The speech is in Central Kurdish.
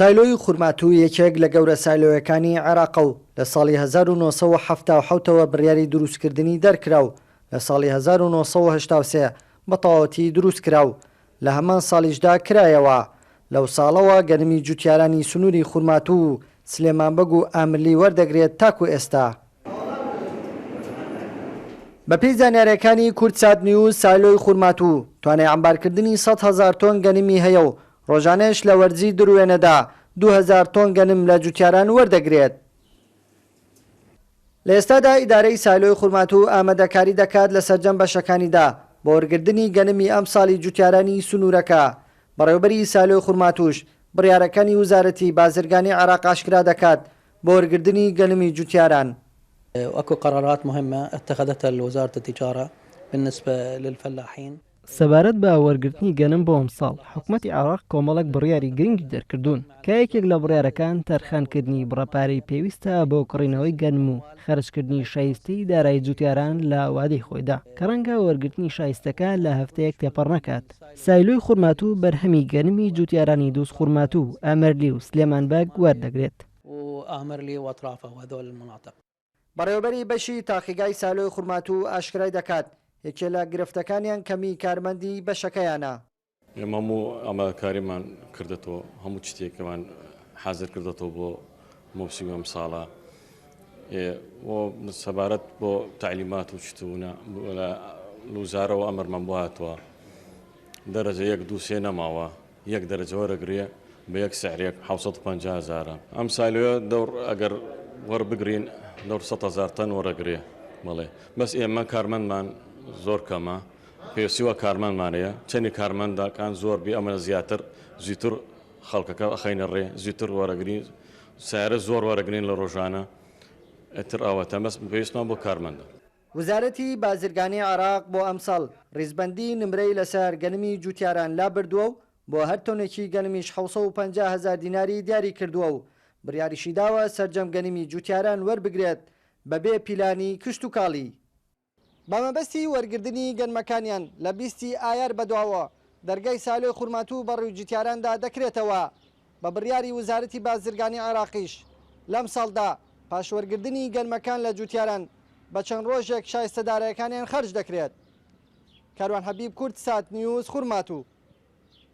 سایلۆی خورماتوو یەکێک لە گەورە سایلۆیەکانی عێراق و لە ساڵی 1970ەوە بڕیاری دروستکردنی دەرکرا و لە ساڵی 1970 بە تەواوەتی دروست کرا و لە هەمان ساڵیشدا کرایەوە. لەو ساڵەوە گەنمی جوتیارانی سنووری خورماتوو و سلێمانبەگ و ئامرلی وەردەگرێت تاکو ئێستا. بەپێی زانیاریەکانی کورتسات نیوز سایلۆی خورماتوو توانای ئەمبارکردنی 100,000 تۆن گەنمی هەیە و ڕۆژانەش لە وەرزی دروێنەدا 2,000 تۆن گەنم لە جوتیاران وەردەگرێت. لە ئێستادا ئیدارەی سایلۆی خورماتوو ئامادەکاری دەکات لە سەرجەم بەشەکانیدا بۆ وەرگردنی گەنمی ئەم ساڵی جوتیارانی سنوورەکە. بەڕێوەبەری سایلۆی خورماتووش بڕیارەکانی وزارەتی بازرگانی عێراق ئاشکرا دەکات بۆ وەرگردنی گەنمی جوتیاران. وأكو قرارات مهمة اتخذتها وزارة التجارة بالنسبة للفلاحين. سەبارەت بە وەرگرتنی گەنم بۆ ئەم ساڵ حکوومەتی عێراق کۆمەڵێک بڕیاری گرنگی دەرکردوون کە یەکێک لە بڕیارەکان تەرخانکردنی بڕەپارەی پێویستە بۆ کڕینەوەی گەنم و خەرجکردنی شایستەی دارایی جوتیاران لە وادەی خۆیدا کە ڕەنگە وەرگرتنی شایستەکە لە هەفتەیەک تێپەڕ نەکات. سایلۆی خورماتوو بەرهەمی گەنمی جوتیارانی دووس خورماتوو، ئامەرلی و سلێمانبەگ وەردەگرێت. وآمرلي وأطرافه وهذول المناطق. بەڕێوەبەری بەشی تاقیگای سایلۆی خورماتوو ئاشکرای دەکات یەکێ لە گرفتەکانیان کەمی کارمەندی بەشەکەیانە. ئێمە هەموو ئامادەکاریمان کردێتەوە، هەموو شتێکمان حازر کردێتەوە بۆ مۆسیمی ئەم ساڵە. سەبارەت بۆ تعلیمات و شتونە لە وزارەوە ئەمرمان بۆ هاتووە دەرەجە 1-2-3 نەماوە، یەک دەرەجە وەرەگرێ بە یەک سعرێک 750,000. ئەم سایلۆیە دەور ئەگەر وەربگرین دەور 100,000 تەن وەرەگرێ بەڵێ بەس ئێمە کارمەندمان زۆر کەمە، پێویستیوە کارمەندمانەیە، چەندی کارمەندەکان زۆر بی ئەمە زیاتر زیاتر خەڵکەکە ئەخەینە ڕێ زیاتر وەرەگرین سیارە زۆر وەرەگرین لە ڕۆژانە ئەتر ئەوەتە مەس پێویستمان بۆ کارمەندە. وزارەتی بازرگانی عێراق بۆ ئەمساڵ ڕیزبەندی نمرەی لەسەر گەنمی جوتیاران لا بردووە و بۆ هەر تۆنێکی گەنمیش 750,000 دیناری دیاری کردووە و بڕیاریشی داوە سەرجەم گەنمی جوتیاران وەربگرێت بەبێ پیلانی کشت و کاڵی. بەمەبەستی وەرگردنی گەنمەکانیان لە 20 ئایار بەدواوە دەرگای سایلۆی خورماتوو بەڕێوەی جوتیاراندا دەکرێتەوە بە بڕیاری وزارەتی بازرگانی عێراقیش. لەم ساڵدا پاشوەرگردنی گەنمەکان لە جوتیاران بە چەند ڕۆژێک شایستەدارەکانیان خەرج دەکرێت. کاروان حەبیب، کورتسات نیوز، خورماتوو.